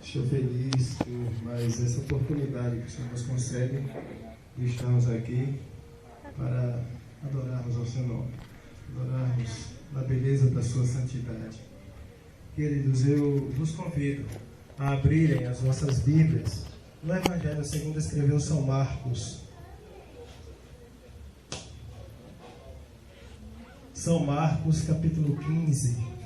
Estou feliz por mais essa oportunidade que o Senhor nos concede de estarmos aqui para adorarmos ao seu nome, adorarmos a beleza da sua santidade. Queridos, eu vos convido a abrirem as vossas Bíblias no Evangelho segundo escreveu São Marcos. São Marcos, capítulo 15.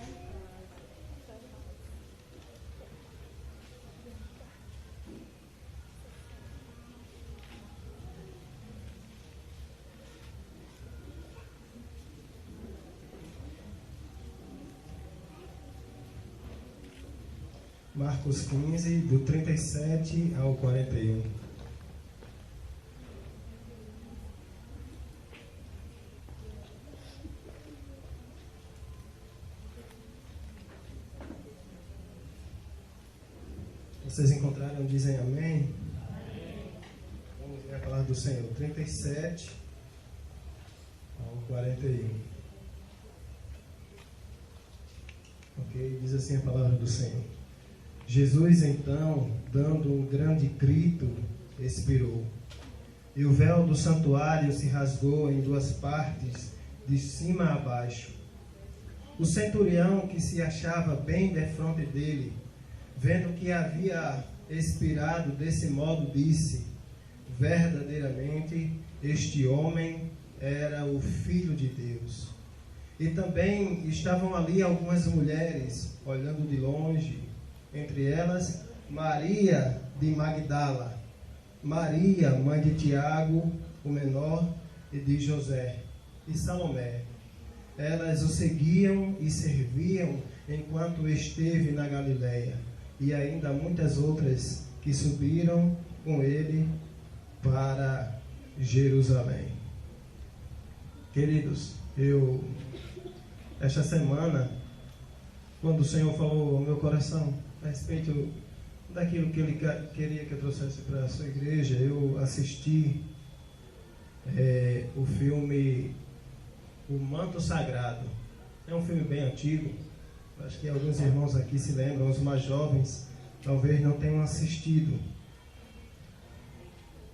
Marcos 15, do 37 ao 41. Vocês encontraram? Dizem amém? Amém. Vamos ver a palavra do Senhor. 37 ao 41. Ok? Diz assim a palavra do Senhor. Jesus, então, dando um grande grito, expirou. E o véu do santuário se rasgou em duas partes, de cima a baixo. O centurião, que se achava bem defronte dele, vendo que havia expirado desse modo, disse: verdadeiramente, este homem era o Filho de Deus. E também estavam ali algumas mulheres, olhando de longe, entre elas Maria de Magdala, Maria, mãe de Tiago, o menor, e de José, e Salomé. Elas o seguiam e serviam enquanto esteve na Galileia, e ainda muitas outras que subiram com ele para Jerusalém. Queridos, esta semana, quando o Senhor falou ao meu coração a respeito daquilo que Ele queria que eu trouxesse para a sua igreja, eu assisti o filme O Manto Sagrado. É um filme bem antigo, acho que alguns irmãos aqui se lembram, os mais jovens talvez não tenham assistido.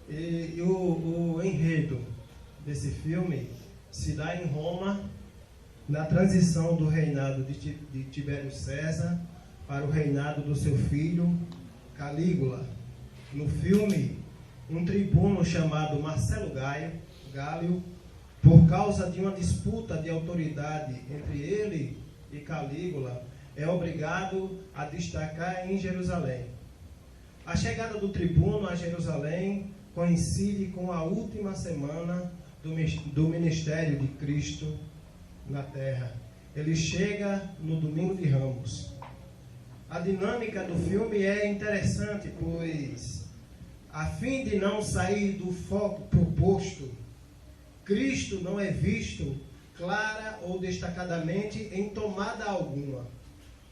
E o enredo desse filme se dá em Roma, na transição do reinado de Tibério César para o reinado do seu filho Calígula. No filme, um tribuno chamado Marcelo Gálio, por causa de uma disputa de autoridade entre ele e Calígula, é obrigado a destacar em Jerusalém. A chegada do tribuno a Jerusalém coincide com a última semana do ministério de Cristo na terra. Ele chega no domingo de Ramos. A dinâmica do filme é interessante, pois, a fim de não sair do foco proposto, Cristo não é visto clara ou destacadamente em tomada alguma.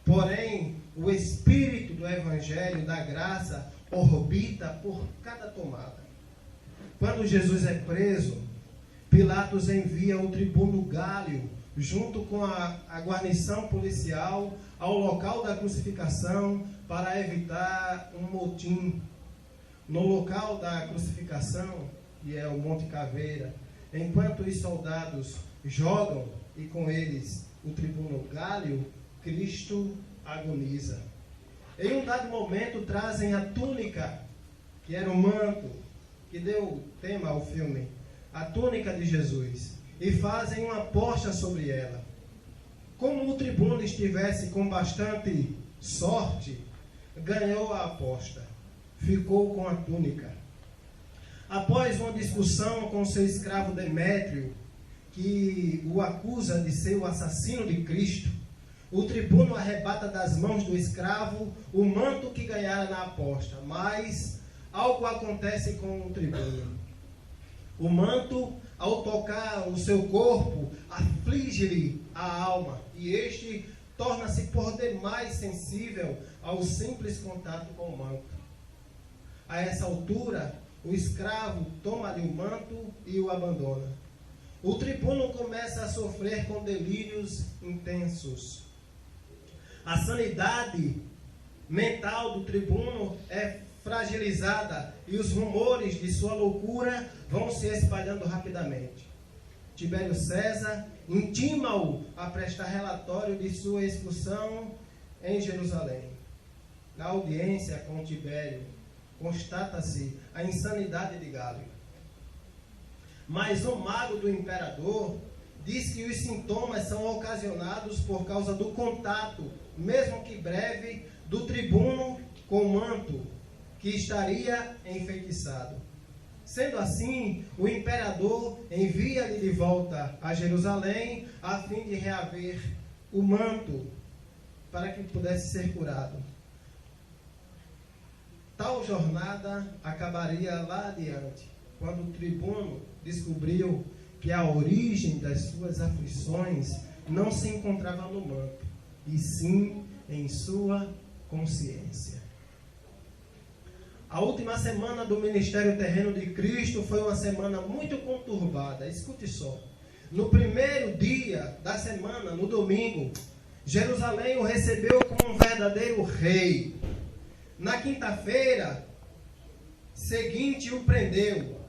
Porém, o espírito do Evangelho da graça orbita por cada tomada. Quando Jesus é preso, Pilatos envia o tribuno Gálio, junto com a guarnição policial, ao local da crucificação para evitar um motim. No local da crucificação, que é o Monte Caveira, enquanto os soldados jogam, e com eles o tribuno Gálio, Cristo agoniza. Em um dado momento trazem a túnica, que era o manto, que deu tema ao filme, a túnica de Jesus, e fazem uma aposta sobre ela. Como o tribuno estivesse com bastante sorte, ganhou a aposta, ficou com a túnica. Após uma discussão com seu escravo Demétrio, que o acusa de ser o assassino de Cristo, o tribuno arrebata das mãos do escravo o manto que ganhara na aposta. Mas algo acontece com o tribuno. O manto, ao tocar o seu corpo, aflige-lhe a alma, e este torna-se por demais sensível ao simples contato com o manto. A essa altura, o escravo toma-lhe o manto e o abandona. O tribuno começa a sofrer com delírios intensos. A sanidade mental do tribuno é fragilizada e os rumores de sua loucura vão se espalhando rapidamente. Tibério César intima-o a prestar relatório de sua expulsão em Jerusalém. Na audiência com Tibério, constata-se a insanidade de Gálio. Mas o mago do imperador diz que os sintomas são ocasionados por causa do contato, mesmo que breve, do tribuno com o manto, que estaria enfeitiçado. Sendo assim, o imperador envia-lhe de volta a Jerusalém, a fim de reaver o manto, para que pudesse ser curado. Tal jornada acabaria lá adiante, quando o tribuno descobriu que a origem das suas aflições não se encontrava no manto, e sim em sua consciência. A última semana do ministério terreno de Cristo foi uma semana muito conturbada. Escute só. No primeiro dia da semana, no domingo, Jerusalém o recebeu como um verdadeiro rei. Na quinta-feira seguinte o prendeu.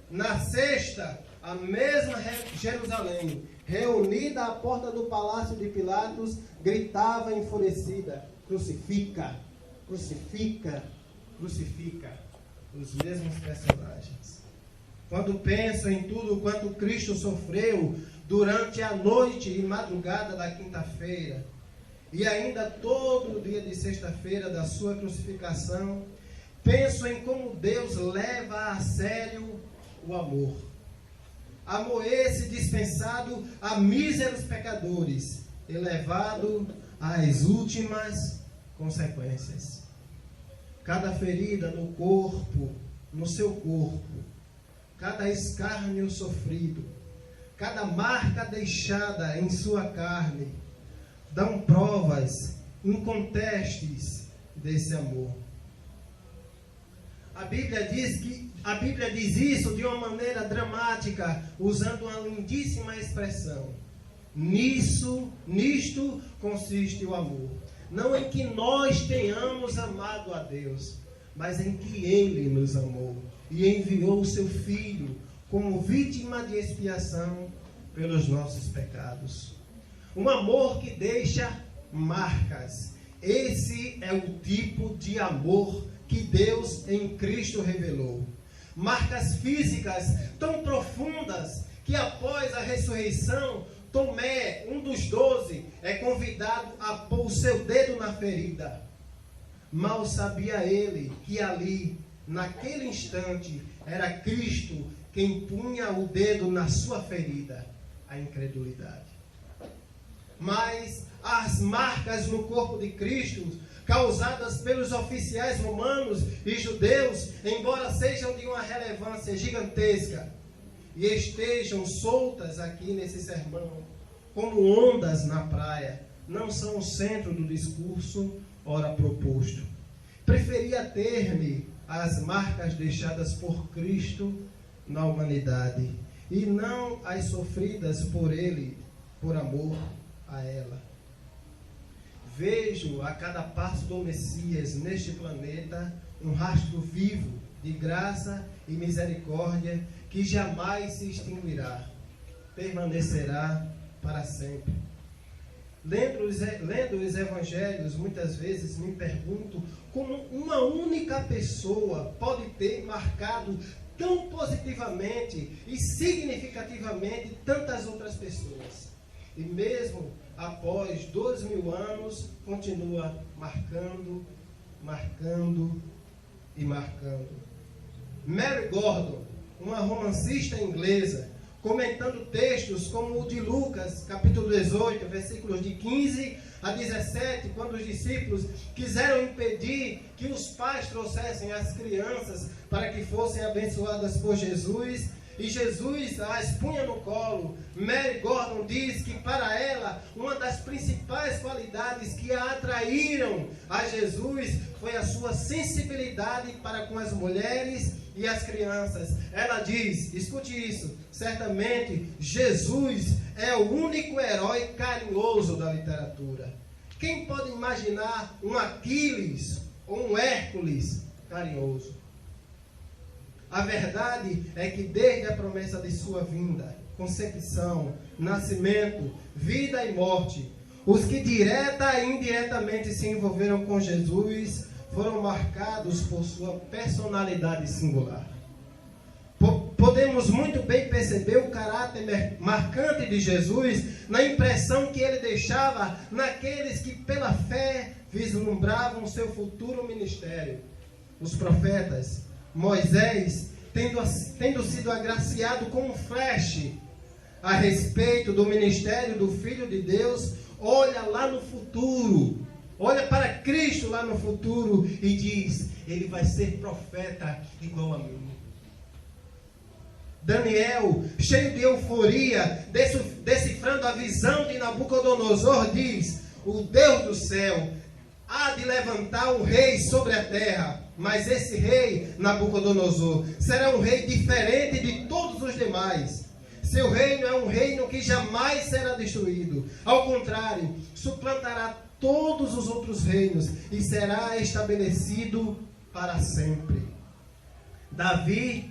Na sexta, a mesma Jerusalém, reunida à porta do palácio de Pilatos, gritava enfurecida: crucifica, crucifica, crucifica. Os mesmos personagens. Quando penso em tudo quanto Cristo sofreu durante a noite e madrugada da quinta-feira, e ainda todo o dia de sexta-feira da sua crucificação, penso em como Deus leva a sério o amor. Amor esse dispensado a míseros pecadores, elevado às últimas consequências. Cada ferida no corpo, no seu corpo, cada escárnio sofrido, cada marca deixada em sua carne, dão provas incontestes desse amor. A Bíblia diz isso de uma maneira dramática, usando uma lindíssima expressão. Nisto consiste o amor. Não em que nós tenhamos amado a Deus, mas em que Ele nos amou e enviou o seu Filho como vítima de expiação pelos nossos pecados. Um amor que deixa marcas. Esse é o tipo de amor que Deus em Cristo revelou. Marcas físicas tão profundas que após a ressurreição, Tomé, um dos 12, é convidado a pôr o seu dedo na ferida. Mal sabia ele que ali, naquele instante, era Cristo quem punha o dedo na sua ferida, a incredulidade. Mas as marcas no corpo de Cristo, causadas pelos oficiais romanos e judeus, embora sejam de uma relevância gigantesca e estejam soltas aqui nesse sermão, como ondas na praia, não são o centro do discurso ora proposto. Preferia ter-me as marcas deixadas por Cristo na humanidade, e não as sofridas por Ele, por amor a ela. Vejo a cada passo do Messias neste planeta um rastro vivo de graça e misericórdia que jamais se extinguirá, permanecerá para sempre. Lendo os evangelhos, muitas vezes me pergunto como uma única pessoa pode ter marcado tão positivamente e significativamente tantas outras pessoas. E mesmo após 2000 anos, continua marcando, marcando e marcando. Mary Gordon, uma romancista inglesa, comentando textos como o de Lucas, capítulo 18, versículos de 15 a 17, quando os discípulos quiseram impedir que os pais trouxessem as crianças para que fossem abençoadas por Jesus, e Jesus as punha no colo. Mary Gordon diz que para ela, uma das principais qualidades que a atraíram a Jesus foi a sua sensibilidade para com as mulheres e as crianças. Ela diz, escute isso, certamente Jesus é o único herói carinhoso da literatura, Quem pode imaginar um Aquiles ou um Hércules carinhoso? A verdade é que desde a promessa de sua vinda, concepção, nascimento, vida e morte, os que direta e indiretamente se envolveram com Jesus foram marcados por sua personalidade singular. Podemos muito bem perceber o caráter marcante de Jesus na impressão que ele deixava naqueles que pela fé vislumbravam seu futuro ministério. Os profetas, Moisés, tendo sido agraciado com um flash a respeito do ministério do Filho de Deus, olha lá no futuro, olha para Cristo lá no futuro e diz: ele vai ser profeta igual a mim. Daniel, cheio de euforia, decifrando a visão de Nabucodonosor, diz: o Deus do céu há de levantar um rei sobre a terra, mas esse rei, Nabucodonosor, será um rei diferente de todos os demais. Seu reino é um reino que jamais será destruído. Ao contrário, suplantará todos os outros reinos e será estabelecido para sempre. Davi,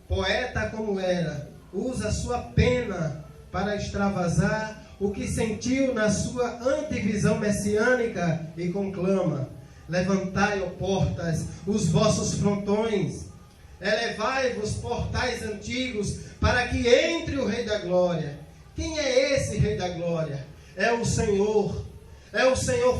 poeta como era, usa sua pena para extravasar o que sentiu na sua antevisão messiânica e conclama: levantai, ó portas, os vossos frontões, elevai-vos, portais antigos, para que entre o Rei da Glória. Quem é esse Rei da Glória? É o Senhor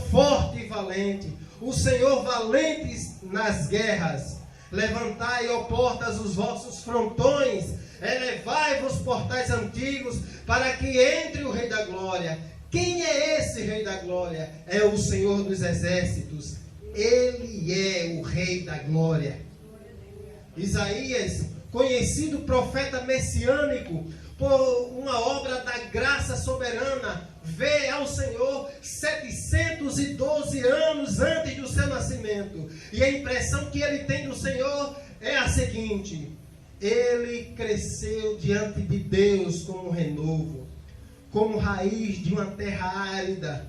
forte e valente, o Senhor valente nas guerras. Levantai, ó portas, os vossos frontões, elevai-vos, portais antigos, para que entre o Rei da Glória. Quem é esse Rei da Glória? É o Senhor dos Exércitos. Ele é o Rei da Glória. Isaías, conhecido profeta messiânico, por uma obra da graça soberana, vê ao Senhor 712 anos antes do seu nascimento. E a impressão que ele tem do Senhor é a seguinte: ele cresceu diante de Deus como renovo, como raiz de uma terra árida.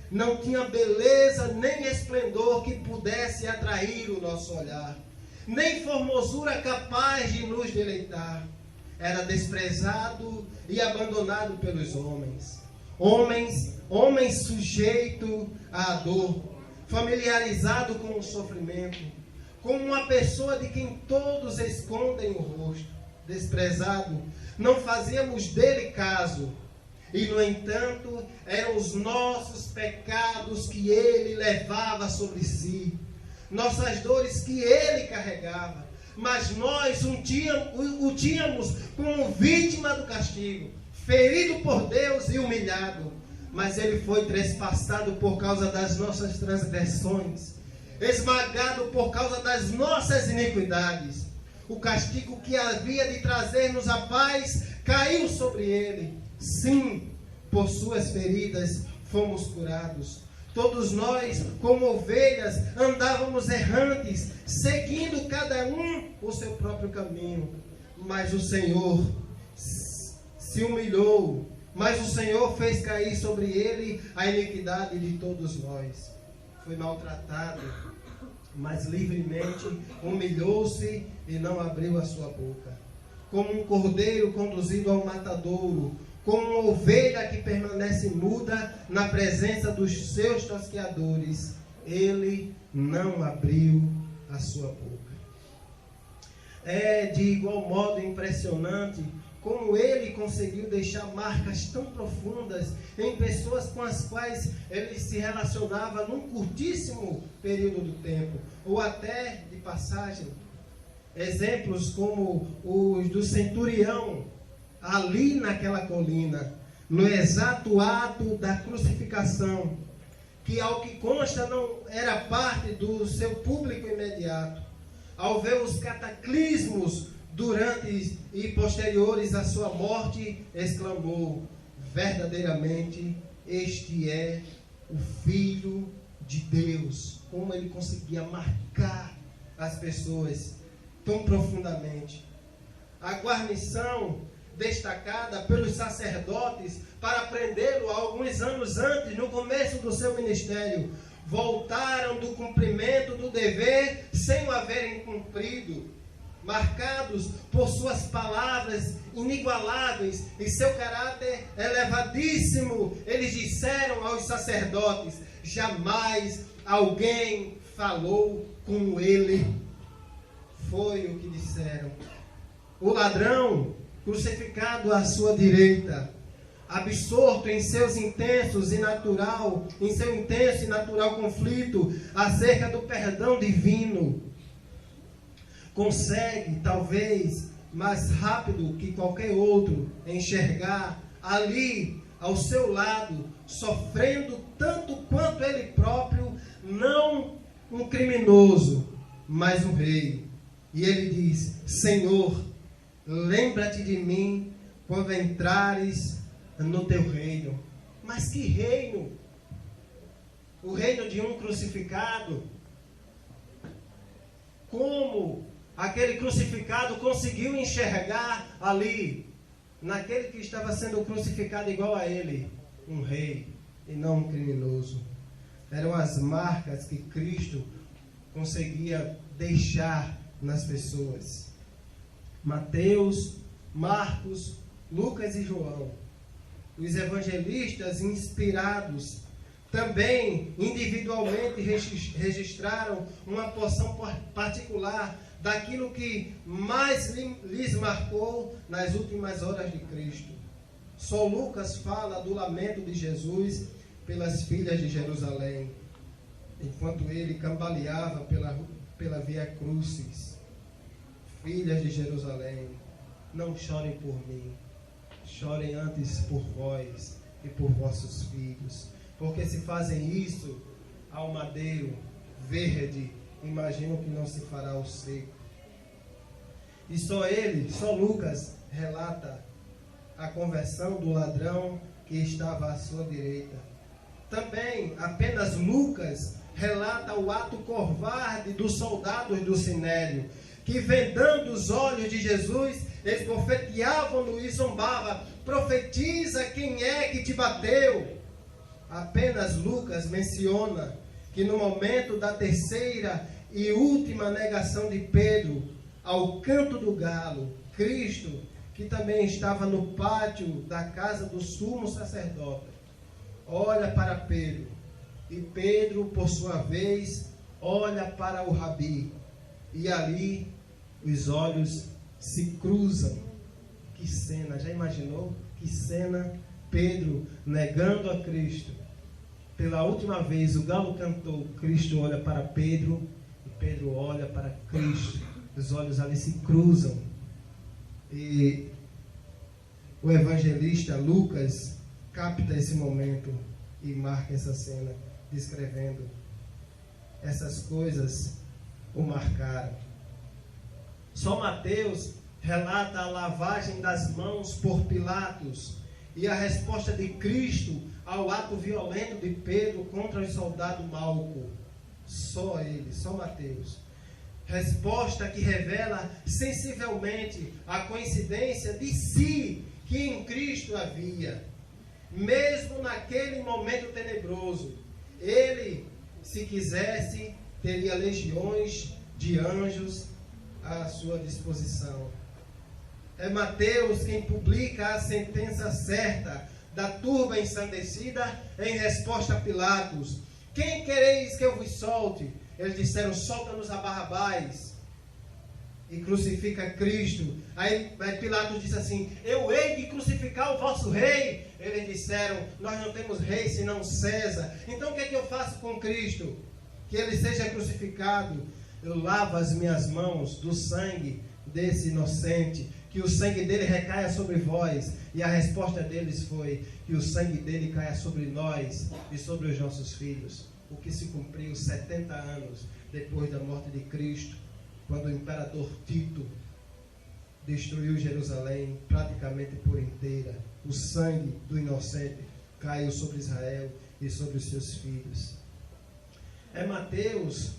Não tinha beleza nem esplendor que pudesse atrair o nosso olhar, nem formosura capaz de nos deleitar. Era desprezado e abandonado pelos homens. Homens sujeito à dor, familiarizado com o sofrimento, como uma pessoa de quem todos escondem o rosto. Desprezado, não fazíamos dele caso. E, no entanto, eram os nossos pecados que ele levava sobre si, nossas dores que ele carregava. Mas nós o tínhamos como vítima do castigo, ferido por Deus e humilhado. Mas ele foi trespassado por causa das nossas transgressões, esmagado por causa das nossas iniquidades. O castigo que havia de trazer-nos a paz caiu sobre ele. Sim, por suas feridas fomos curados. Todos nós, como ovelhas, andávamos errantes, seguindo cada um o seu próprio caminho. Mas o Senhor se humilhou, mas o Senhor fez cair sobre ele a iniquidade de todos nós. Foi maltratado, mas livremente humilhou-se e não abriu a sua boca. Como um cordeiro conduzido ao matadouro, como uma ovelha que permanece muda na presença dos seus tosqueadores, ele não abriu a sua boca. É de igual modo impressionante como ele conseguiu deixar marcas tão profundas em pessoas com as quais ele se relacionava num curtíssimo período do tempo, ou até de passagem. Exemplos como os do centurião, ali naquela colina, no exato ato da crucificação, que ao que consta não era parte do seu público imediato. Ao ver os cataclismos durante e posteriores à sua morte, exclamou: verdadeiramente este é o Filho de Deus. Como ele conseguia marcar as pessoas tão profundamente. A guarnição destacada pelos sacerdotes para prendê-lo alguns anos antes, no começo do seu ministério, voltaram do cumprimento do dever sem o haverem cumprido, marcados por suas palavras inigualáveis e seu caráter elevadíssimo. Eles disseram aos sacerdotes: jamais alguém falou como ele. Foi o que disseram. O ladrão, crucificado à sua direita, absorto em seu intenso e natural conflito acerca do perdão divino, consegue, talvez, mais rápido que qualquer outro, enxergar ali, ao seu lado, sofrendo tanto quanto ele próprio, não um criminoso, mas um rei. E ele diz: Senhor, lembra-te de mim quando entrares no teu reino. Mas que reino? O reino de um crucificado? Como aquele crucificado conseguiu enxergar ali, naquele que estava sendo crucificado igual a ele, um rei e não um criminoso? Eram as marcas que Cristo conseguia deixar nas pessoas. Mateus, Marcos, Lucas e João, os evangelistas inspirados, também individualmente registraram uma porção particular daquilo que mais lhes marcou nas últimas horas de Cristo. Só Lucas fala do lamento de Jesus pelas filhas de Jerusalém, enquanto ele cambaleava pela Via Crucis. Filhas de Jerusalém, não chorem por mim, chorem antes por vós e por vossos filhos, porque se fazem isso ao madeiro verde, imagino que não se fará ao seco. E só Lucas relata a conversão do ladrão que estava à sua direita. Também apenas Lucas relata o ato covarde dos soldados do Sinédrio, que vendando os olhos de Jesus, eles bofeteavam-no e zombavam: profetiza quem é que te bateu. Apenas Lucas menciona que no momento da terceira e última negação de Pedro, ao canto do galo, Cristo, que também estava no pátio da casa do sumo sacerdote, olha para Pedro, e Pedro, por sua vez, olha para o Rabi, e ali os olhos se cruzam. Que cena, já imaginou? Que cena? Pedro negando a Cristo. Pela última vez o galo cantou, Cristo olha para Pedro e Pedro olha para Cristo. Os olhos ali se cruzam. E o evangelista Lucas capta esse momento e marca essa cena, descrevendo: essas coisas o marcaram. Só Mateus relata a lavagem das mãos por Pilatos e a resposta de Cristo ao ato violento de Pedro contra o soldado Malco. Só ele, só Mateus. Resposta que revela sensivelmente a coincidência de si que em Cristo havia. Mesmo naquele momento tenebroso, ele, se quisesse, teria legiões de anjos à sua disposição. É Mateus quem publica a sentença certa da turba ensandecida em resposta a Pilatos: quem quereis que eu vos solte? Eles disseram: solta-nos a Barrabás. E crucifica Cristo. Aí Pilatos disse assim: eu hei de crucificar o vosso rei. Eles disseram: nós não temos rei senão César. Então o que é que eu faço com Cristo? Que ele seja crucificado. Eu lavo as minhas mãos do sangue desse inocente, que o sangue dele recaia sobre vós. E a resposta deles foi: que o sangue dele caia sobre nós e sobre os nossos filhos. O que se cumpriu 70 anos depois da morte de Cristo, quando o imperador Tito destruiu Jerusalém praticamente por inteira. O sangue do inocente caiu sobre Israel e sobre os seus filhos. É Mateus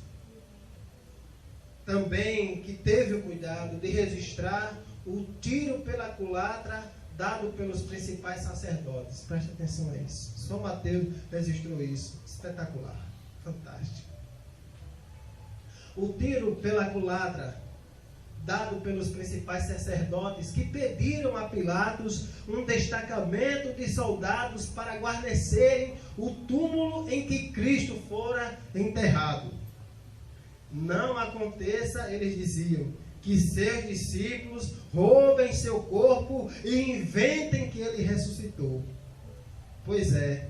também que teve o cuidado de registrar o tiro pela culatra dado pelos principais sacerdotes. Preste atenção a isso. Só Mateus registrou isso. Espetacular. Fantástico. O tiro pela culatra dado pelos principais sacerdotes, que pediram a Pilatos um destacamento de soldados para guarnecerem o túmulo em que Cristo fora enterrado. Não aconteça, eles diziam, que seus discípulos roubem seu corpo e inventem que ele ressuscitou. Pois é,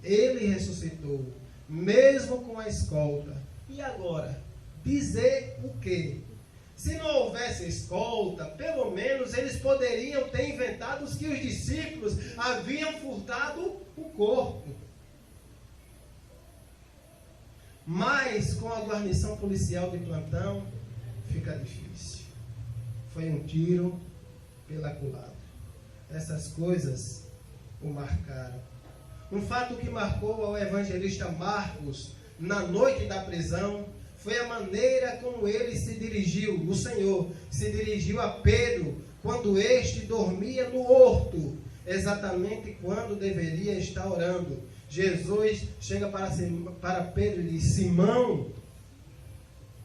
ele ressuscitou, mesmo com a escolta. E agora, dizer o quê? Se não houvesse escolta, pelo menos eles poderiam ter inventado que os discípulos haviam furtado o corpo. Mas com a guarnição policial de plantão, fica difícil. Foi um tiro pela culatra. Essas coisas o marcaram. Um fato que marcou ao evangelista Marcos na noite da prisão foi a maneira como ele se dirigiu, o Senhor se dirigiu a Pedro quando este dormia no horto, exatamente quando deveria estar orando. Jesus chega para Pedro e diz: Simão,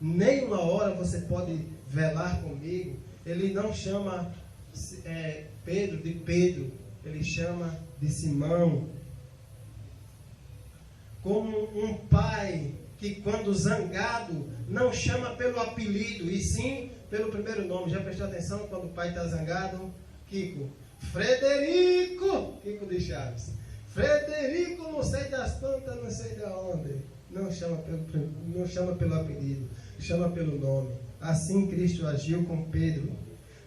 nem uma hora você pode velar comigo. Ele não chama Pedro de Pedro, ele chama de Simão. Como um pai que, quando zangado, não chama pelo apelido, e sim pelo primeiro nome. Já prestou atenção quando o pai está zangado? Kiko. Frederico! Kiko de Chaves. Frederico, não sei das plantas, não sei de onde. Não chama pelo apelido, chama pelo nome. Assim Cristo agiu com Pedro.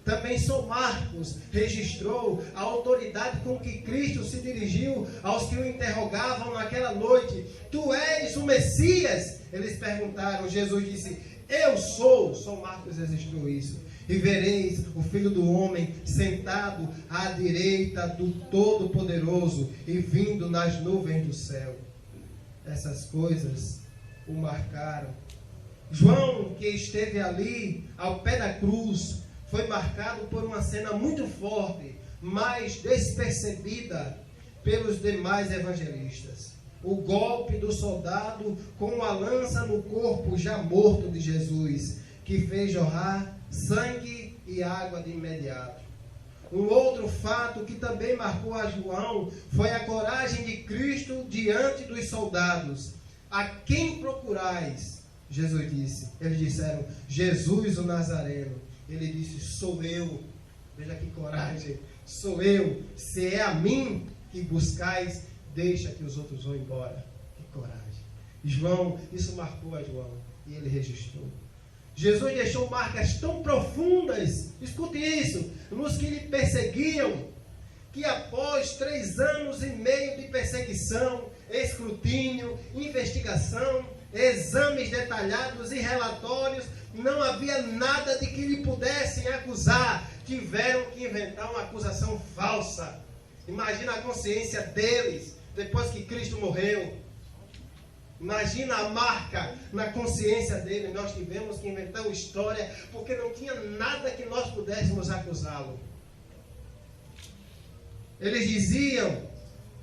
Também São Marcos registrou a autoridade com que Cristo se dirigiu aos que o interrogavam naquela noite. Tu és o Messias? Eles perguntaram. Jesus disse: eu sou. São Marcos registrou isso. E vereis o Filho do Homem sentado à direita do Todo-Poderoso e vindo nas nuvens do céu. Essas coisas o marcaram. João, que esteve ali ao pé da cruz, foi marcado por uma cena muito forte, mas despercebida pelos demais evangelistas. O golpe do soldado com a lança no corpo já morto de Jesus, que fez jorrar sangue e água de imediato. Um outro fato que também marcou a João foi a coragem de Cristo diante dos soldados. A quem procurais? Jesus disse. Eles disseram: Jesus o Nazareno. Ele disse: sou eu. Veja que coragem. Sou eu. Se é a mim que buscais, deixa que os outros vão embora. Que coragem. João, isso marcou a João. E ele registrou. Jesus deixou marcas tão profundas, escute isso, nos que lhe perseguiam, que após 3 anos e meio de perseguição, escrutínio, investigação, exames detalhados e relatórios, não havia nada de que lhe pudessem acusar. Tiveram que inventar uma acusação falsa. Imagina a consciência deles, depois que Cristo morreu. Imagina a marca na consciência dele. Nós tivemos que inventar uma história, porque não tinha nada que nós pudéssemos acusá-lo. Eles diziam: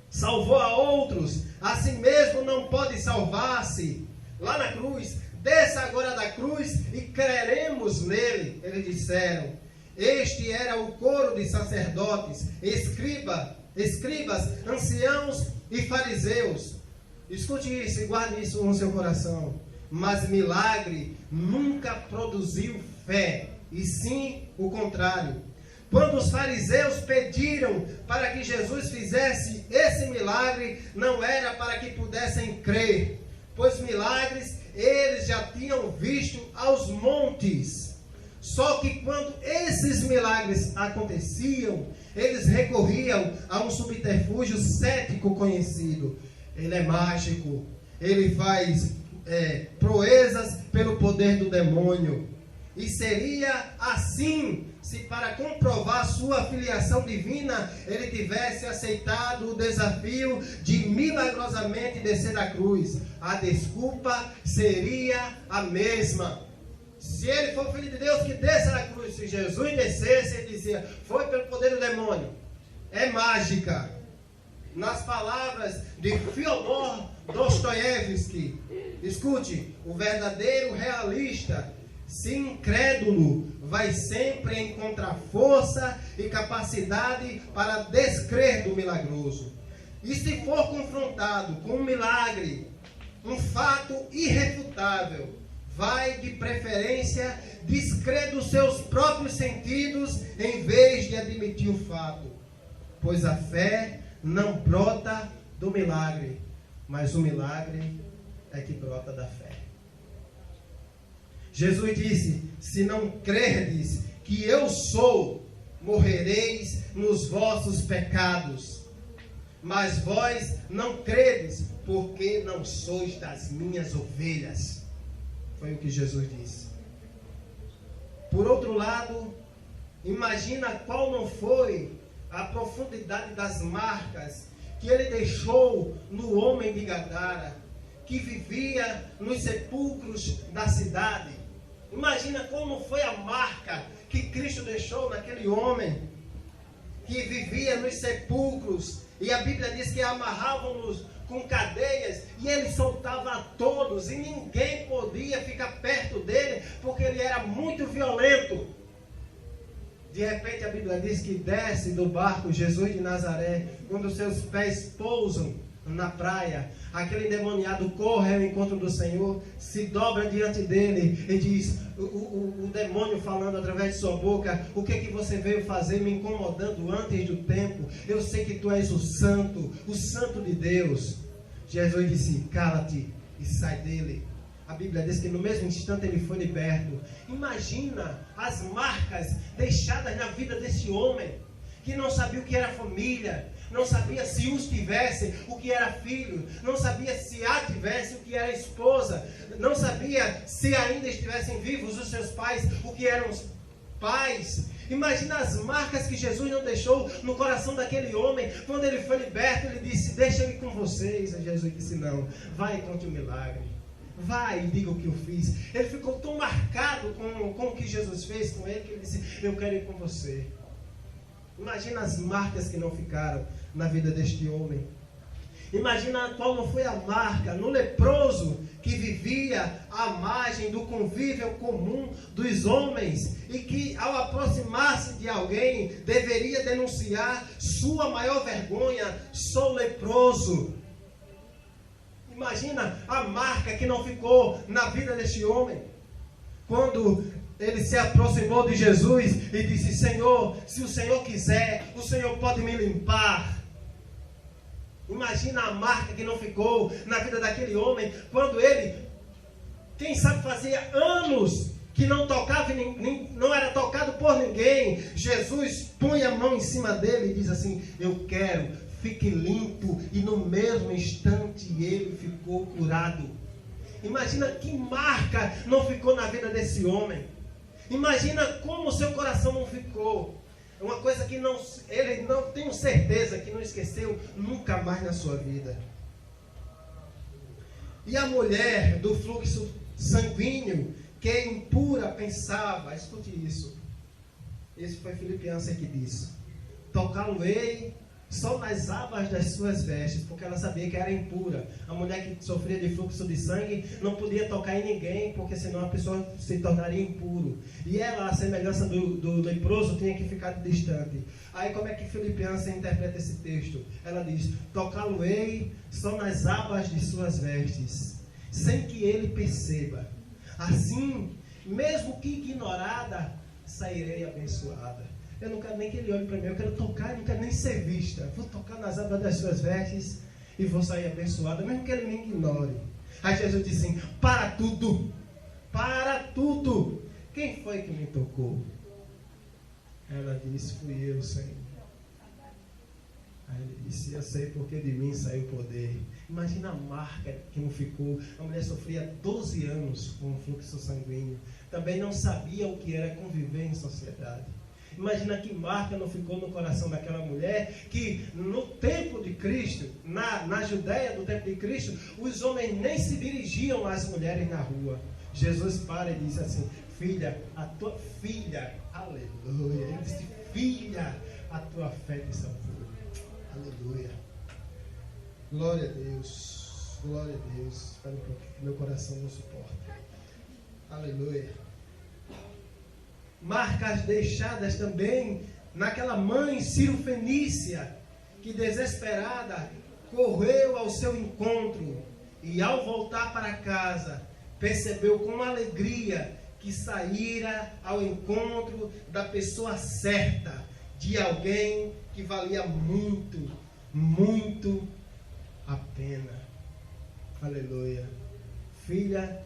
salvou a outros, a si mesmo não pode salvar-se. Lá na cruz, desça agora da cruz e creremos nele. Eles disseram. Este era o coro de sacerdotes, escribas, anciãos e fariseus. Escute isso e guarde isso no seu coração. Mas milagre nunca produziu fé, e sim o contrário. Quando os fariseus pediram para que Jesus fizesse esse milagre, não era para que pudessem crer, pois milagres eles já tinham visto aos montes. Só que quando esses milagres aconteciam, eles recorriam a um subterfúgio cético conhecido. Ele é mágico, ele faz proezas pelo poder do demônio. E seria assim se, para comprovar sua filiação divina, ele tivesse aceitado o desafio de milagrosamente descer da cruz. A desculpa seria a mesma. Se ele for o Filho de Deus, que desça da cruz. Se Jesus descesse, ele dizia, foi pelo poder do demônio. É mágica. Nas palavras de Fyodor Dostoiévski, escute, o verdadeiro realista, se incrédulo, vai sempre encontrar força e capacidade para descrer do milagroso. E se for confrontado com um milagre, um fato irrefutável, vai de preferência descrer dos seus próprios sentidos em vez de admitir o fato. Pois a fé não brota do milagre, mas o milagre é que brota da fé. Jesus disse, se não crerdes que eu sou, morrereis nos vossos pecados. Mas vós não credes, porque não sois das minhas ovelhas. Foi o que Jesus disse. Por outro lado, imagina qual não foi a profundidade das marcas que ele deixou no homem de Gadara, que vivia nos sepulcros da cidade. Imagina como foi a marca que Cristo deixou naquele homem que vivia nos sepulcros. E a Bíblia diz que amarravam-nos com cadeias e ele soltava a todos e ninguém podia ficar perto dele porque ele era muito violento. De repente a Bíblia diz que desce do barco Jesus de Nazaré, quando seus pés pousam na praia, aquele endemoniado corre ao encontro do Senhor, se dobra diante dele e diz, o demônio falando através de sua boca, o que você veio fazer me incomodando antes do tempo? Eu sei que tu és o santo de Deus. Jesus disse, cala-te e sai dele. A Bíblia diz que no mesmo instante ele foi liberto. Imagina as marcas deixadas na vida desse homem, que não sabia o que era família, não sabia se os tivesse o que era filho, não sabia se a tivesse o que era esposa, não sabia se ainda estivessem vivos os seus pais, o que eram os pais. Imagina as marcas que Jesus não deixou no coração daquele homem. Quando ele foi liberto, ele disse, deixa eu ir com vocês. E Jesus disse, não, vai e conte o milagre. Vai e diga o que eu fiz. Ele ficou tão marcado com o que Jesus fez com ele, que ele disse, eu quero ir com você. Imagina as marcas que não ficaram na vida deste homem. Imagina qual não foi a marca no leproso que vivia à margem do convívio comum dos homens e que ao aproximar-se de alguém deveria denunciar sua maior vergonha, sou leproso. Imagina a marca que não ficou na vida deste homem quando ele se aproximou de Jesus e disse, Senhor, se o Senhor quiser, o Senhor pode me limpar. Imagina a marca que não ficou na vida daquele homem, quando ele, quem sabe, fazia anos que não tocava, não era tocado por ninguém. Jesus põe a mão em cima dele e diz assim, eu quero, fique limpo. E no mesmo instante ele ficou curado. Imagina que marca não ficou na vida desse homem. Imagina como o seu coração não ficou. É uma coisa que ele não tenho certeza que não esqueceu nunca mais na sua vida. E a mulher do fluxo sanguíneo, que é impura, pensava, escute isso. Esse foi Filipenses que disse, tocá-lo-ei só nas abas das suas vestes, porque ela sabia que era impura. A mulher que sofria de fluxo de sangue não podia tocar em ninguém, porque senão a pessoa se tornaria impuro. E ela, a semelhança do leproso, tinha que ficar distante. Aí como é que Filipenses interpreta esse texto? Ela diz, tocá-lo-ei só nas abas de suas vestes, sem que ele perceba. Assim, mesmo que ignorada, sairei abençoada. Eu não quero nem que ele olhe para mim, eu quero tocar, eu não quero nem ser vista. Vou tocar nas abas das suas vestes e vou sair abençoada, mesmo que ele me ignore. Aí Jesus disse assim, para tudo, para tudo. Quem foi que me tocou? Ela disse, fui eu, Senhor. Aí ele disse, eu sei porque de mim saiu poder. Imagina a marca que não ficou. A mulher sofria 12 anos com o fluxo sanguíneo. Também não sabia o que era conviver em sociedade. Imagina que marca não ficou no coração daquela mulher, que no tempo de Cristo, na Judéia do tempo de Cristo, os homens nem se dirigiam às mulheres na rua. Jesus para e diz assim: filha, a tua filha, aleluia. Ele disse: filha, a tua fé te salvou. Aleluia. Glória a Deus. Glória a Deus. Espera um pouquinho que meu coração não suporta. Aleluia. Marcas deixadas também naquela mãe cirofenícia que, desesperada, correu ao seu encontro e, ao voltar para casa, percebeu com alegria que saíra ao encontro da pessoa certa, de alguém que valia muito, muito a pena. Aleluia. Filha,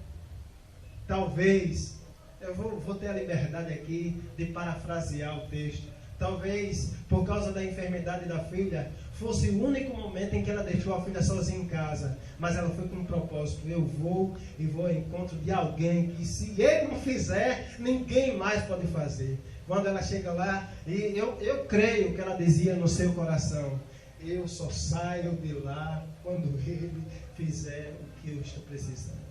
talvez, eu vou ter a liberdade aqui de parafrasear o texto. Talvez, por causa da enfermidade da filha, fosse o único momento em que ela deixou a filha sozinha em casa. Mas ela foi com um propósito: eu vou ao encontro de alguém que, se ele não fizer, ninguém mais pode fazer. Quando ela chega lá, e eu creio que ela dizia no seu coração: eu só saio de lá quando ele fizer o que eu estou precisando.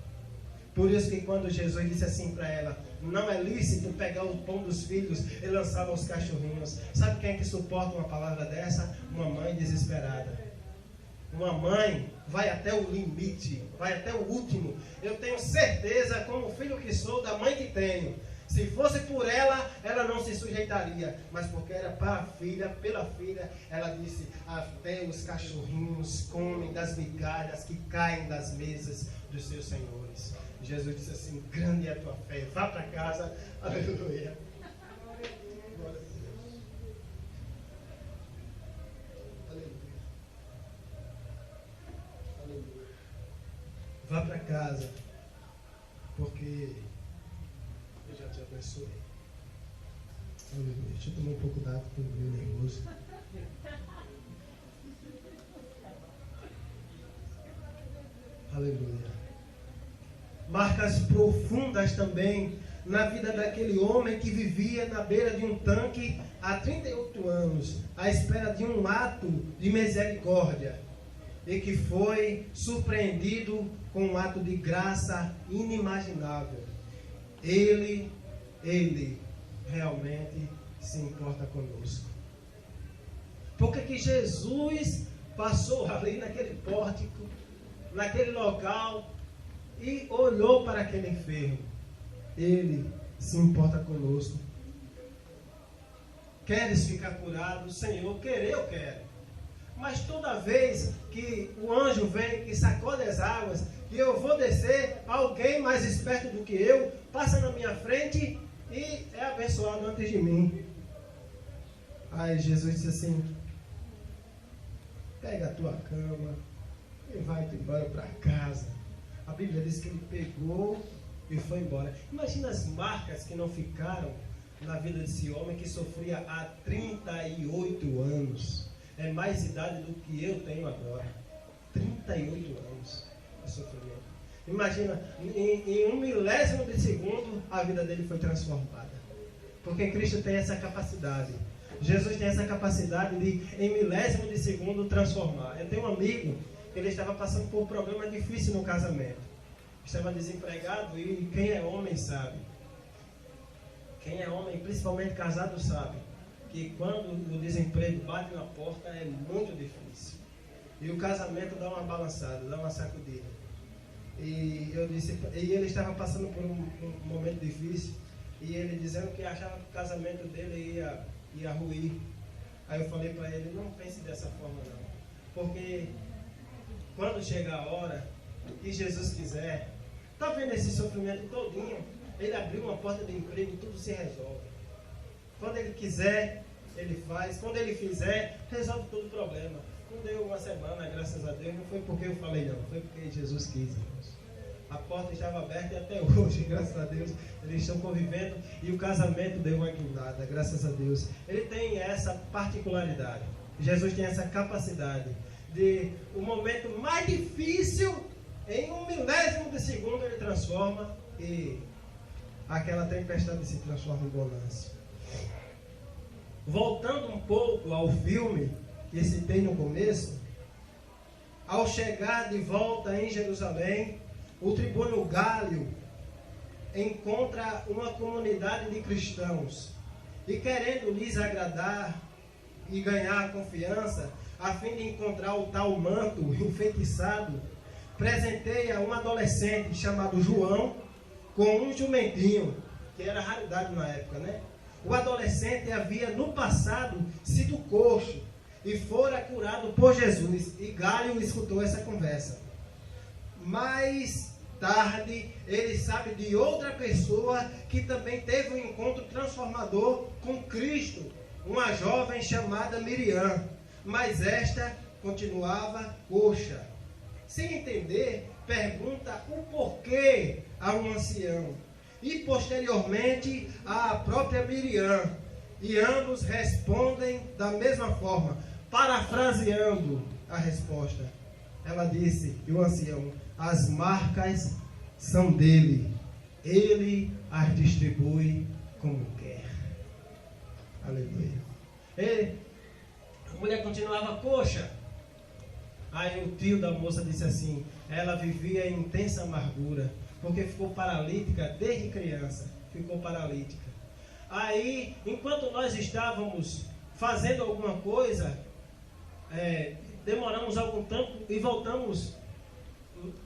Por isso que quando Jesus disse assim para ela: não é lícito pegar o pão dos filhos e lançá-lo aos cachorrinhos. Sabe quem é que suporta uma palavra dessa? Uma mãe desesperada. Uma mãe vai até o limite, vai até o último. Eu tenho certeza, como filho que sou, da mãe que tenho. Se fosse por ela, ela não se sujeitaria. Mas porque era para a filha, pela filha, ela disse: até os cachorrinhos comem das migalhas que caem das mesas dos seus senhores. Jesus disse assim: grande é a tua fé, vá para casa. Aleluia. Glória a Deus. Aleluia. Aleluia. Vá para casa, porque eu já te abençoei. Aleluia. Deixa eu tomar um pouco d'água, estou meio nervoso. Aleluia. Marcas profundas também na vida daquele homem que vivia na beira de um tanque há 38 anos, à espera de um ato de misericórdia, e que foi surpreendido com um ato de graça inimaginável. Ele realmente se importa conosco. Porque que Jesus passou ali naquele pórtico, naquele local, e olhou para aquele enfermo. Ele se importa conosco. Queres ficar curado? Senhor, querer eu quero. Mas toda vez que o anjo vem e sacode as águas, e eu vou descer, alguém mais esperto do que eu passa na minha frente e é abençoado antes de mim. Aí Jesus disse assim: pega a tua cama e vai embora para casa. A Bíblia diz que ele pegou e foi embora. Imagina as marcas que não ficaram na vida desse homem que sofria há 38 anos. É mais idade do que eu tenho agora. 38 anos de sofrimento. Imagina, em 1/1000 de segundo, a vida dele foi transformada. Porque Cristo tem essa capacidade. Jesus tem essa capacidade de, em 1/1000 de segundo, transformar. Eu tenho um amigo, ele estava passando por um problema difícil no casamento. Estava desempregado, e quem é homem sabe. Quem é homem, principalmente casado, sabe que quando o desemprego bate na porta é muito difícil. E o casamento dá uma balançada, dá uma sacudida. E ele estava passando por um momento difícil, e ele dizendo que achava que o casamento dele ia ruir. Aí eu falei para ele: não pense dessa forma não. Porque quando chegar a hora que Jesus quiser, está vendo esse sofrimento todinho? Ele abriu uma porta de emprego, tudo se resolve. Quando ele quiser, ele faz. Quando ele fizer, resolve todo o problema. Não deu uma semana, graças a Deus. Não foi porque eu falei não, foi porque Jesus quis, irmãos. A porta estava aberta e até hoje, graças a Deus, eles estão convivendo e o casamento deu uma guinada, graças a Deus. Ele tem essa particularidade. Jesus tem essa capacidade de o momento mais difícil, em 1/1000 de segundo, ele transforma, e aquela tempestade se transforma em bonança. Voltando um pouco ao filme que citei no começo, ao chegar de volta em Jerusalém, o tribuno Gálio encontra uma comunidade de cristãos e, querendo lhes agradar e ganhar confiança, a fim de encontrar o tal manto enfeitiçado, presenteia um adolescente chamado João com um jumentinho, que era raridade na época, né? O adolescente havia no passado sido coxo e fora curado por Jesus, e Galho escutou essa conversa. Mais tarde, ele sabe de outra pessoa que também teve um encontro transformador com Cristo, uma jovem chamada Miriam, mas esta continuava coxa. Sem entender, pergunta o porquê a um ancião e posteriormente à própria Miriam, e ambos respondem da mesma forma, parafraseando a resposta. Ela disse, e o ancião: as marcas são dele, ele as distribui como quer. Aleluia. A mulher continuava coxa. Aí o tio da moça disse assim: ela vivia em intensa amargura, porque ficou paralítica desde criança. Ficou paralítica. Aí, enquanto nós estávamos fazendo alguma coisa, demoramos algum tempo e voltamos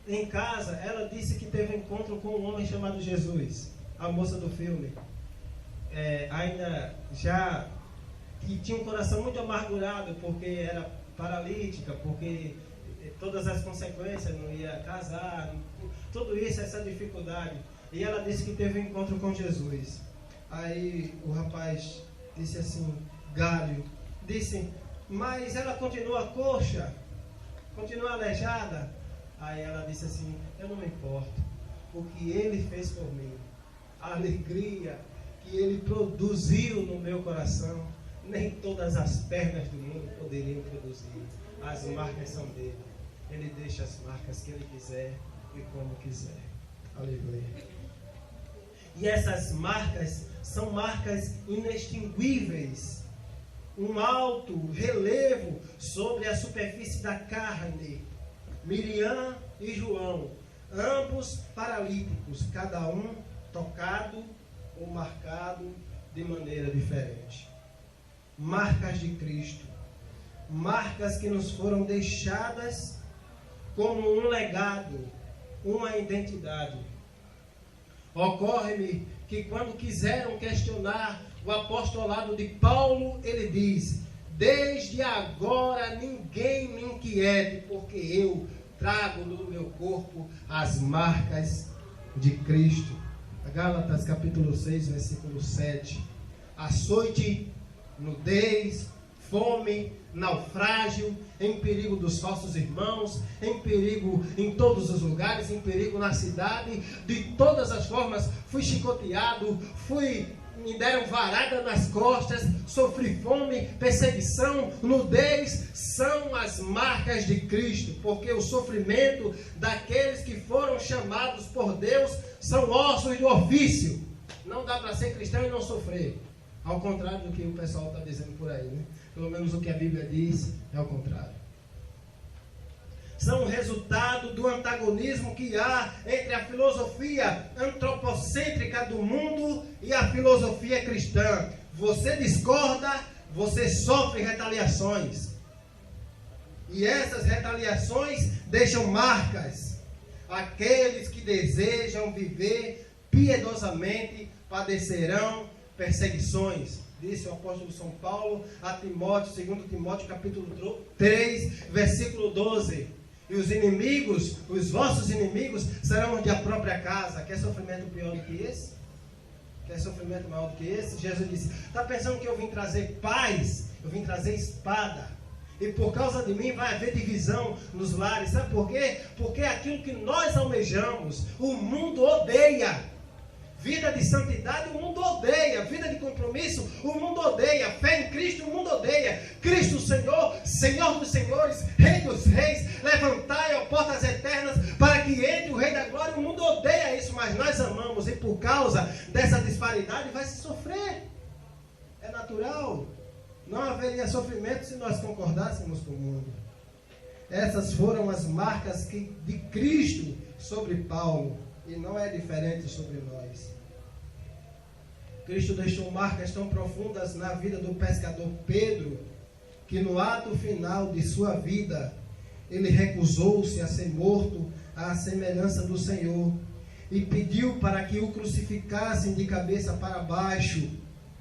em casa. Ela disse que teve um encontro com um homem chamado Jesus, a moça do filme. Ainda já que tinha um coração muito amargurado, porque era paralítica, porque todas as consequências, não ia casar, tudo isso, essa dificuldade. E ela disse que teve um encontro com Jesus. Aí o rapaz disse assim, Galho, disse: mas ela continua coxa, continua aleijada. Aí ela disse assim: eu não me importo, o que ele fez por mim, a alegria que ele produziu no meu coração, nem todas as pernas do mundo poderiam produzir. As marcas são dele, ele deixa as marcas que ele quiser e como quiser. Aleluia. E essas marcas são marcas inextinguíveis, um alto relevo sobre a superfície da carne. Miriam e João, ambos paralíticos, cada um tocado ou marcado de maneira diferente. Marcas de Cristo, marcas que nos foram deixadas como um legado, uma identidade. Ocorre-me que quando quiseram questionar o apostolado de Paulo, ele diz: desde agora ninguém me inquiete, porque eu trago no meu corpo as marcas de Cristo. Gálatas capítulo 6, versículo 7. Açoite, nudez, fome, naufrágio, em perigo dos falsos irmãos, em perigo em todos os lugares, em perigo na cidade, de todas as formas, fui chicoteado, me deram varada nas costas, sofri fome, perseguição, nudez, são as marcas de Cristo, porque o sofrimento daqueles que foram chamados por Deus são ossos do ofício. Não dá para ser cristão e não sofrer, ao contrário do que o pessoal está dizendo por aí, né? Pelo menos o que a Bíblia diz é o contrário. São resultado do antagonismo que há entre a filosofia antropocêntrica do mundo e a filosofia cristã. Você discorda, você sofre retaliações. E essas retaliações deixam marcas. Aqueles que desejam viver piedosamente padecerão perseguições. Disse o apóstolo São Paulo a Timóteo, 2 Timóteo capítulo 3, versículo 12. E os inimigos, os vossos inimigos, serão os da própria casa. Quer sofrimento pior do que esse? Quer sofrimento maior do que esse? Jesus disse: está pensando que eu vim trazer paz? Eu vim trazer espada. E por causa de mim vai haver divisão nos lares. Sabe por quê? Porque aquilo que nós almejamos, o mundo odeia. Vida de santidade, o mundo odeia. Vida de compromisso, o mundo odeia. Fé em Cristo, o mundo odeia. Cristo Senhor, Senhor dos senhores, Rei dos reis, levantai, ó portas eternas, para que entre o Rei da glória. O mundo odeia isso, mas nós amamos. E por causa dessa disparidade vai se sofrer. É natural. Não haveria sofrimento se nós concordássemos com o mundo. Essas foram as marcas de Cristo sobre Paulo. e não é diferente sobre nós. Cristo deixou marcas tão profundas na vida do pescador Pedro, que no ato final de sua vida, ele recusou-se a ser morto à semelhança do Senhor e pediu para que o crucificassem de cabeça para baixo.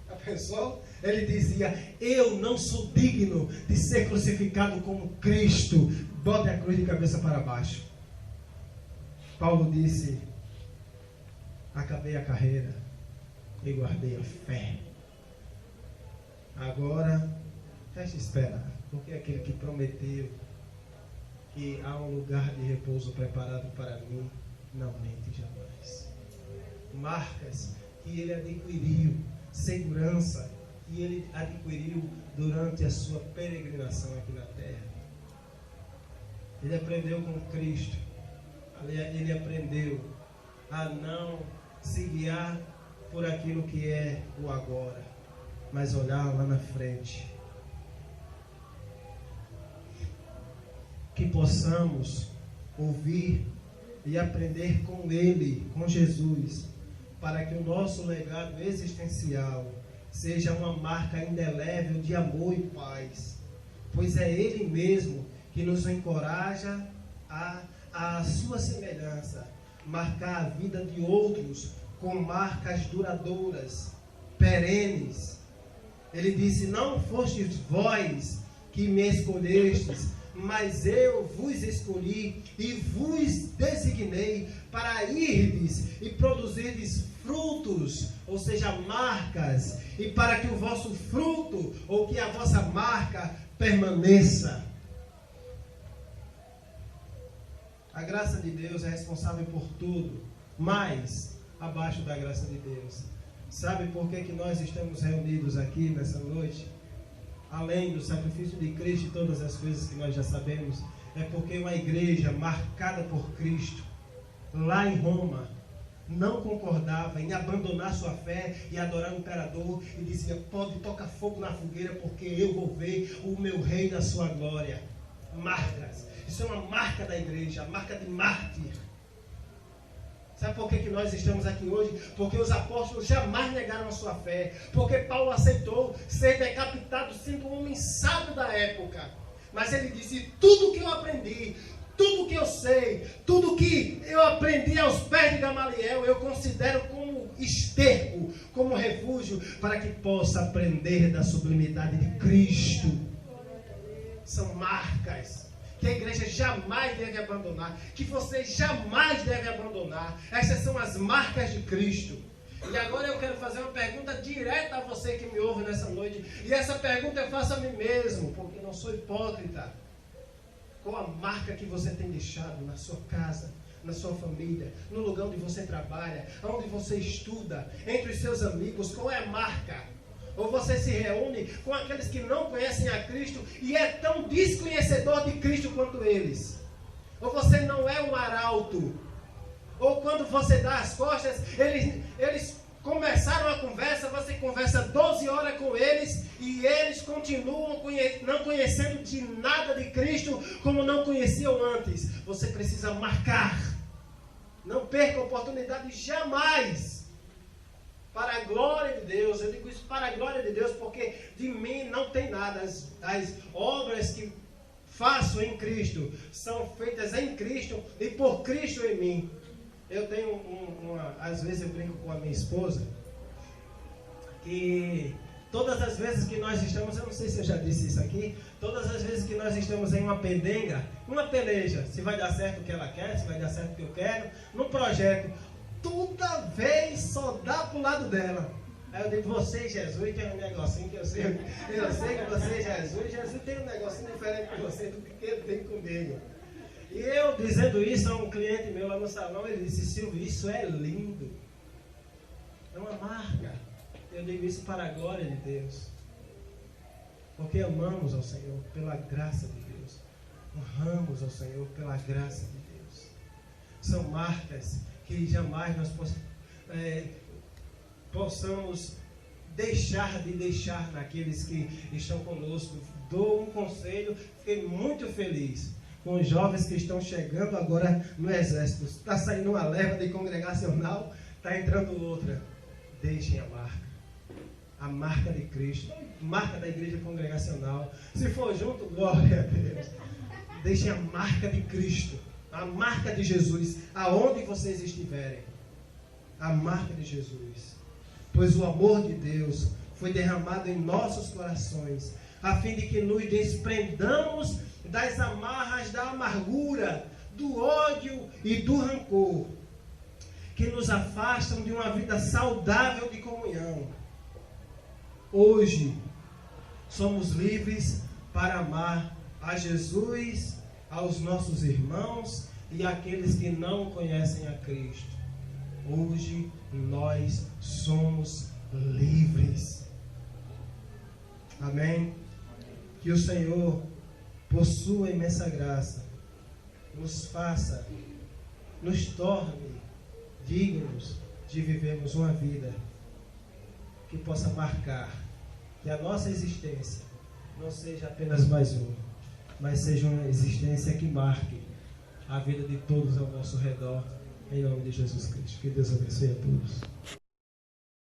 Já pensou? Ele dizia: eu não sou digno de ser crucificado como Cristo. Bote a cruz de cabeça para baixo. Paulo disse: acabei a carreira e guardei a fé. Agora, deixa esperar, porque aquele que prometeu que há um lugar de repouso preparado para mim, não mente jamais. Marcas que ele adquiriu, segurança que ele adquiriu durante a sua peregrinação aqui na terra. Ele aprendeu com Cristo, ele aprendeu a não se guiar por aquilo que é o agora, mas olhar lá na frente. Que possamos ouvir e aprender com Ele, com Jesus, para que o nosso legado existencial seja uma marca indelével de amor e paz, pois é Ele mesmo que nos encoraja a sua semelhança, marcar a vida de outros com marcas duradouras, perenes. Ele disse: não fostes vós que me escolhestes, mas eu vos escolhi e vos designei para irdes e produzirdes frutos, ou seja, marcas, e para que o vosso fruto, ou que a vossa marca, permaneça. A graça de Deus é responsável por tudo, mas abaixo da graça de Deus. Sabe por que nós estamos reunidos aqui nessa noite? Além do sacrifício de Cristo e todas as coisas que nós já sabemos, é porque uma igreja marcada por Cristo, lá em Roma, não concordava em abandonar sua fé e adorar o imperador, e dizia: pode tocar fogo na fogueira, porque eu vou ver o meu rei na sua glória. Marcas. Isso é uma marca da igreja, a marca de mártir. Sabe por que nós estamos aqui hoje? Porque os apóstolos jamais negaram a sua fé. Porque Paulo aceitou ser decapitado sendo um homem sábio da época. Mas ele disse: tudo que eu aprendi, tudo que eu sei, tudo que eu aprendi aos pés de Gamaliel, eu considero como esterco, como refúgio, para que possa aprender da sublimidade de Cristo. São marcas que a igreja jamais deve abandonar, que você jamais deve abandonar. Essas são as marcas de Cristo. E agora eu quero fazer uma pergunta direta a você que me ouve nessa noite. E essa pergunta eu faço a mim mesmo, porque não sou hipócrita. Qual a marca que você tem deixado na sua casa, na sua família, no lugar onde você trabalha, onde você estuda, entre os seus amigos? Qual é a marca? Ou você se reúne com aqueles que não conhecem a Cristo e é tão desconhecedor de Cristo quanto eles? Ou você não é um arauto? Ou quando você dá as costas, eles começaram a conversa, você conversa 12 horas com eles e eles continuam não conhecendo de nada de Cristo como não conheciam antes. Você precisa marcar. Não perca a oportunidade jamais. Para a glória de Deus, eu digo isso para a glória de Deus, porque de mim não tem nada. As obras que faço em Cristo são feitas em Cristo e por Cristo em mim. Eu tenho às vezes eu brinco com a minha esposa, que todas as vezes que nós estamos, eu não sei se eu já disse isso aqui, todas as vezes que nós estamos em uma pendenga, uma peleja, se vai dar certo o que ela quer, se vai dar certo o que eu quero, num projeto, toda vez só dá pro lado dela. Aí eu digo: você e Jesus tem um negocinho que eu sei que você e Jesus tem um negocinho diferente de você do que ele tem comigo. E eu dizendo isso a um cliente meu lá no salão, ele disse: Silvio, isso é lindo. É uma marca. Eu digo isso para a glória de Deus. Porque amamos ao Senhor pela graça de Deus. Honramos ao Senhor pela graça de Deus. São marcas que jamais nós possamos deixar de deixar naqueles que estão conosco. Dou um conselho, fiquei muito feliz com os jovens que estão chegando agora no exército. Está saindo uma leva de congregacional, está entrando outra. Deixem a marca de Cristo, marca da igreja congregacional. Se for junto, glória a Deus. Deixem a marca de Cristo, a marca de Jesus, aonde vocês estiverem. A marca de Jesus. Pois o amor de Deus foi derramado em nossos corações, a fim de que nos desprendamos das amarras da amargura, do ódio e do rancor, que nos afastam de uma vida saudável de comunhão. Hoje, somos livres para amar a Jesus, aos nossos irmãos e àqueles que não conhecem a Cristo. Hoje, nós somos livres. Amém? Que o Senhor, por sua imensa graça, nos torne dignos de vivermos uma vida que possa marcar, que a nossa existência não seja apenas mais uma, mas seja uma existência que marque a vida de todos ao nosso redor, em nome de Jesus Cristo. Que Deus abençoe a todos.